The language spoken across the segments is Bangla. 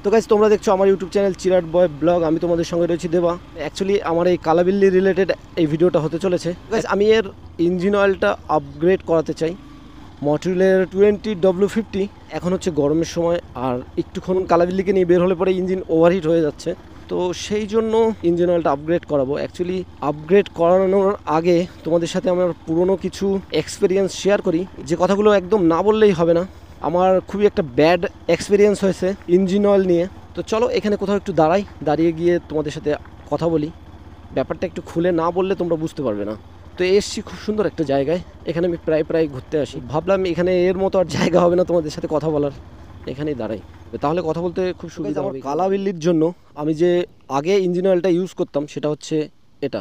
তো গাইস তোমরা দেখছো আমার ইউটিউব চ্যানেল চিরাট বয় ব্লগ। আমি তোমাদের সঙ্গে রয়েছি দেবা। অ্যাকচুয়ালি আমার এই কালাবিল্লি রিলেটেড এই ভিডিওটা হতে চলেছে। গাইস আমি এর ইঞ্জিন অয়েলটা আপগ্রেড করাতে চাই। মটুলের 20W50 এখন হচ্ছে গরমের সময়, আর একটুক্ষণ কালাবিল্লিকে নিয়ে বের হলে পরে ইঞ্জিন ওভারহিট হয়ে যাচ্ছে। তো সেই জন্য ইঞ্জিন অয়েলটা আপগ্রেড করাবো। অ্যাকচুয়ালি আপগ্রেড করানোর আগে তোমাদের সাথে আমার পুরনো কিছু এক্সপিরিয়েন্স শেয়ার করি, যে কথাগুলো একদম না বললেই হবে না। আমার খুবই একটা ব্যাড এক্সপিরিয়েন্স হয়েছে ইঞ্জিন অয়েল নিয়ে। তো চলো এখানে কোথাও একটু দাঁড়িয়ে গিয়ে তোমাদের সাথে কথা বলি। ব্যাপারটা একটু খুলে না বললে তোমরা বুঝতে পারবে না। তো এসছি খুব সুন্দর একটা জায়গায়, এখানে আমি প্রায় ঘুরতে আসি। ভাবলাম এখানে এর মতো আর জায়গা হবে না তোমাদের সাথে কথা বলার, এখানেই দাঁড়াই, তাহলে কথা বলতে খুব সুবিধা হবে। কালাবিল্লির জন্য আমি যে আগে ইঞ্জিন অয়েলটা ইউজ করতাম সেটা হচ্ছে এটা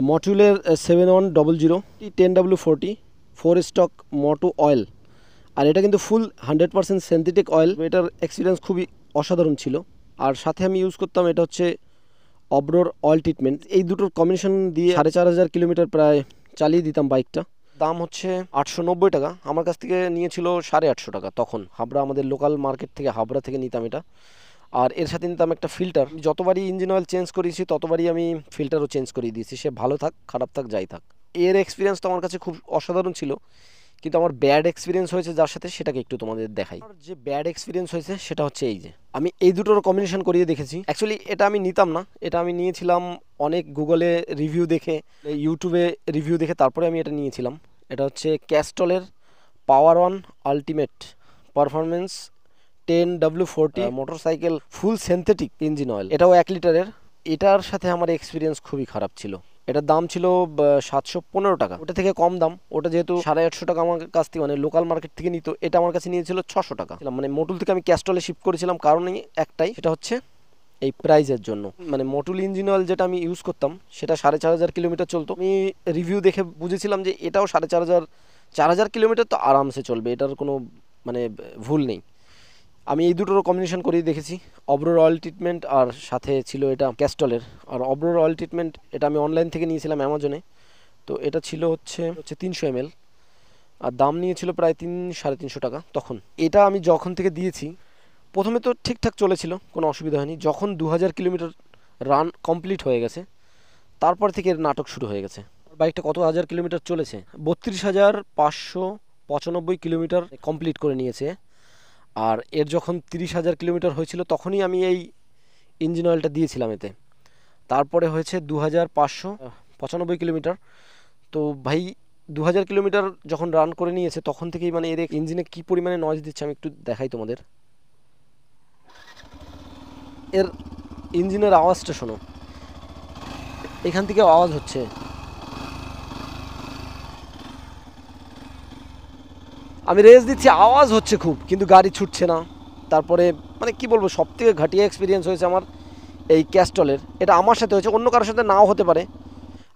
মটুলের 7100 10W40 4 স্টক মোটো অয়েল। আর এটা কিন্তু ফুল 100% সিনথেটিক অয়েল। এটার এক্সপিরিয়েন্স খুবই অসাধারণ ছিল। আর সাথে আমি ইউজ করতাম এটা হচ্ছে অব্রোর অয়েল ট্রিটমেন্ট। এই দুটোর কম্বিনেশন দিয়ে 4500 কিলোমিটার প্রায় চালিয়ে দিতাম বাইকটা। দাম হচ্ছে 890 টাকা। আমার কাছ থেকে নিয়েছিল 850 টাকা তখন। হাবড়া, আমাদের লোকাল মার্কেট থেকে হাবড়া থেকে নিতাম এটা। আর এর সাথে নিতাম একটা ফিল্টার। যতবারই ইঞ্জিন অয়েল চেঞ্জ করেছি ততবারই আমি ফিল্টারও চেঞ্জ করিয়ে দিয়েছি, সে ভালো থাক খারাপ থাক যাই থাক। এর এক্সপিরিয়েন্স তো আমার কাছে খুব অসাধারণ ছিল। কিন্তু আমার ব্যাড এক্সপিরিয়েন্স হয়েছে যার সাথে, সেটাকে একটু তোমাদের দেখাই। যে ব্যাড এক্সপিরিয়েন্স হয়েছে সেটা হচ্ছে এই যে আমি এই দুটোর কম্বিনেশন করিয়ে দেখেছি। অ্যাকচুয়ালি এটা আমি নিতাম না, এটা আমি নিয়েছিলাম অনেক গুগলে রিভিউ দেখে, ইউটিউবে রিভিউ দেখে, তারপরে আমি এটা নিয়েছিলাম। এটা হচ্ছে ক্যাস্টলের power on ultimate performance 10W40 motorcycle full synthetic engine oil. এটাও 1 লিটারের। এটার সাথে আমার এক্সপিরিয়েন্স খুবই খারাপ ছিল। এটার দাম ছিল 715 টাকা। ওটা থেকে কম দাম। ওটা যেহেতু 850 টাকা আমার কাছ থেকে, মানে লোকাল মার্কেট থেকে নিত, এটা আমার কাছে নিয়েছিল 600 টাকা। মানে মোটুল থেকে আমি ক্যাস্টলে শিফট করেছিলাম, কারণ একটাই, সেটা হচ্ছে এই প্রাইজের জন্য। মানে মোটুল ইঞ্জিন অয়েল যেটা আমি ইউজ করতাম সেটা 4500 কিলোমিটার চলতো। আমি রিভিউ দেখে বুঝেছিলাম যে এটাও 4500 কিলোমিটার তো আরামসে চলবে, এটার কোনো মানে ভুল নেই। আমি এই দুটোর কম্বিনেশন করেই দেখেছি, অব্রোর অয়েল ট্রিটমেন্ট আর সাথে ছিল এটা ক্যাস্টলের। আর অব্রোর অয়েল ট্রিটমেন্ট এটা আমি অনলাইন থেকে নিয়েছিলাম অ্যামাজনে। তো এটা ছিল হচ্ছে 300 ml, আর দাম নিয়েছিল প্রায় 300-350 টাকা তখন। এটা আমি যখন থেকে দিয়েছি, প্রথমে তো ঠিকঠাক চলেছিল, কোনো অসুবিধা হয়নি। যখন 2000 কিলোমিটার রান কমপ্লিট হয়ে গেছে, তারপর থেকে এর নাটক শুরু হয়ে গেছে। বাইকটা কত হাজার কিলোমিটার চলেছে? 32,595 কিলোমিটার কমপ্লিট করে নিয়েছে। আর এর যখন 30,000 কিলোমিটার হয়েছিল তখনই আমি এই ইঞ্জিন অয়েলটা দিয়েছিলাম এতে। তারপরে হয়েছে 2,595 কিলোমিটার। তো ভাই 2000 কিলোমিটার যখন রান করে নিয়েছে তখন থেকেই মানে এর ইঞ্জিনে কী পরিমাণে নয়েজ দিচ্ছে আমি একটু দেখাই তোমাদের। এর ইঞ্জিনের আওয়াজটা শোনো, এখান থেকে আওয়াজ হচ্ছে। আমি রেস দিচ্ছি, আওয়াজ হচ্ছে খুব, কিন্তু গাড়ি ছুটছে না। তারপরে মানে কি বলবো, সব থেকে ঘাটিয়া এক্সপিরিয়েন্স হয়েছে আমার এই ক্যাস্টলের। এটা আমার সাথে হয়েছে, অন্য কারোর সাথে নাও হতে পারে।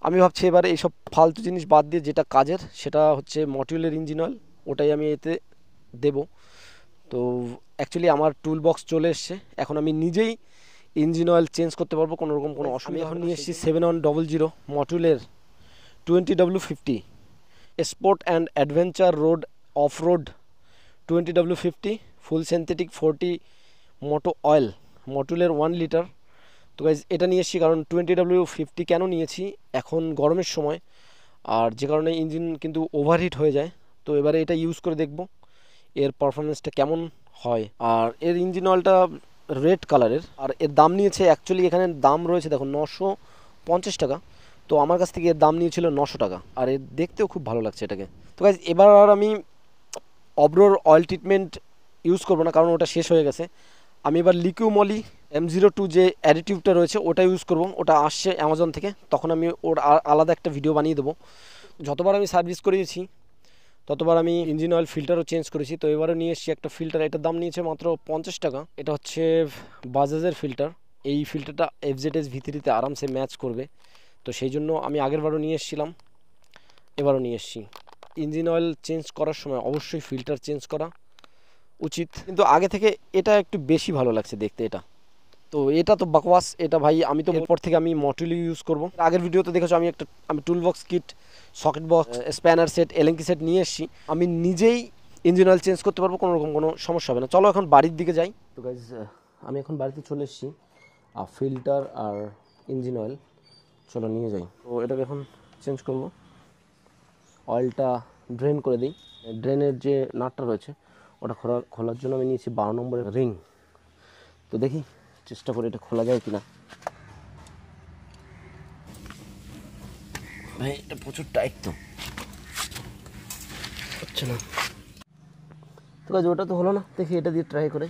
আমি ভাবছি এবার এইসব ফালতু জিনিস বাদ দিয়ে যেটা কাজের, সেটা হচ্ছে মটিউলের ইঞ্জিন অয়েল, ওটাই আমি এতে দেব। তো অ্যাকচুয়ালি আমার টুল বক্স চলে এসছে, এখন আমি নিজেই ইঞ্জিন অয়েল চেঞ্জ করতে পারবো, কোনো রকম কোনো অসুবিধা। এখন নিয়ে এসেছি 7100 মটিউলের 20W50 sport and adventure road off road 20W50 full synthetic 40 moto oil, মটুলের 1 লিটার। তো গাইজ এটা নিয়ে এসেছি কারণ 20W50 কেন নিয়েছি, এখন গরমের সময়, আর যে কারণে ইঞ্জিন কিন্তু ওভারহিট হয়ে যায়। তো এবারে এটা ইউজ করে দেখব এর পারফরমেন্সটা কেমন হয়। আর এর ইঞ্জিন অয়েলটা রেড কালারের, আর এর দাম নিয়েছে, অ্যাকচুয়ালি এখানে দাম রয়েছে দেখো 950 টাকা। তো আমার কাছ থেকে এর দাম নিয়েছিল 900 টাকা, আর এর দেখতেও খুব ভালো লাগছে এটাকে। তো গাইজ এবার আর আমি অব্রোর অয়েল ট্রিটমেন্ট ইউজ করবো না, কারণ ওটা শেষ হয়ে গেছে। আমি এবার লিকুইমলি M02 যে অ্যাডিটিভটা রয়েছে ওটা ইউজ করব। ওটা আসছে অ্যামাজন থেকে, তখন আমি ওর আলাদা একটা ভিডিও বানিয়ে দেবো। যতবার আমি সার্ভিস করিয়েছি ততবার আমি ইঞ্জিন অয়েল ফিল্টারও চেঞ্জ করেছি। তো এবারও নিয়ে এসেছি একটা ফিল্টার, এটার দাম নিয়েছে মাত্র 50 টাকা। এটা হচ্ছে বাজাজের ফিল্টার। এই ফিল্টারটা FZS V3-তে আরামসে ম্যাচ করবে। তো সেই জন্য আমি আগেরবারও নিয়ে এসেছিলাম, এবারও নিয়ে এসেছি। ইঞ্জিন অয়েল চেঞ্জ করার সময় অবশ্যই ফিল্টার চেঞ্জ করা উচিত, কিন্তু আগে থেকে এটা একটু বেশি ভালো লাগছে দেখতে এটা। তো এটা তো বাকওয়াস, এটা ভাই আমি তো এরপর থেকে আমি মটুলি ইউজ করব। আগের ভিডিওতে দেখেছো আমি tool box kit, socket box, spanner set, allen key set নিয়ে এসেছি। আমি নিজেই ইঞ্জিন অয়েল চেঞ্জ করতে পারবো, কোনো রকম কোনো সমস্যা হবে না। চলো এখন বাড়ির দিকে যাই, তো গাইজ আমি এখন বাড়িতে চলে এসেছি, ফিল্টার আর ইঞ্জিন অয়েল চলো নিয়ে যাই। তো এটাকে এখন চেঞ্জ করব, অয়েলটা ড্রেন করে দিই। ড্রেনের যে নাটটা রয়েছে ওটা খোলার জন্য আমি নিয়েছি 12 নম্বরের রিং। তো দেখি চেষ্টা করি এটা খোলা যায় কিনা। ভাই এটা প্রচুর টাইট, তো হচ্ছে না। তো কাজ ওটা তো হলো না, দেখি এটা দিয়ে ট্রাই করে।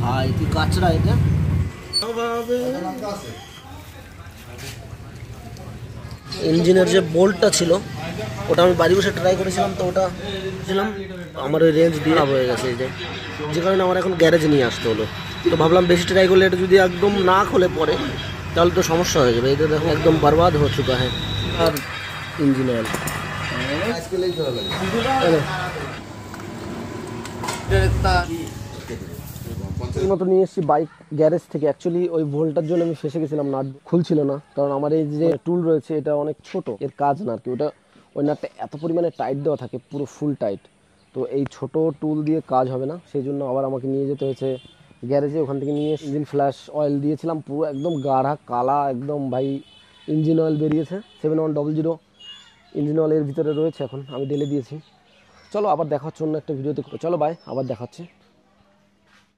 ভাই কি কাচরা এটা। ইঞ্জিনের যে বোল্টটা ছিল ওটা আমি বাড়ি বসে ট্রাই করেছিলাম, তো ওটা ছিলাম আমার ওই রেঞ্জ দিয়ে হয়ে গেছে, এই যে কারণে আমার এখন গ্যারেজে নিয়ে আসতে হলো। তো ভাবলাম বেশি ট্রাই করলে এটা যদি একদম না খোলে পড়ে তাহলে তো সমস্যা হয়ে যাবে। এটা দেখো একদম বরবাদ হয়ে চুকা হ্যাঁ। আর ইঞ্জিন অয়েল এই মতো নিয়ে এসেছি বাইক গ্যারেজ থেকে। অ্যাকচুয়ালি ওই ভোল্টার জন্য আমি ফেসে গেছিলাম, নাট খুলছিল না, কারণ আমার এই যে টুল রয়েছে এটা অনেক ছোট, এর কাজ না আর কি। ওটা ওই নাটটা এত পরিমাণে টাইট দেওয়া থাকে, পুরো ফুল টাইট, তো এই ছোট টুল দিয়ে কাজ হবে না। সেই জন্য আবার আমাকে নিয়ে যেতে হয়েছে গ্যারেজে। ওখান থেকে নিয়ে ইঞ্জিন ফ্ল্যাশ অয়েল দিয়েছিলাম, পুরো একদম গাঢ়া কালা একদম ভাই ইঞ্জিন অয়েল বেরিয়েছে। 7100 ইঞ্জিন অয়েল এর ভিতরে রয়েছে, এখন আমি ঢেলে দিয়েছি। চলো আবার দেখা হচ্ছে অন্য একটা ভিডিওতে। চলো বাই, আবার দেখা হচ্ছে।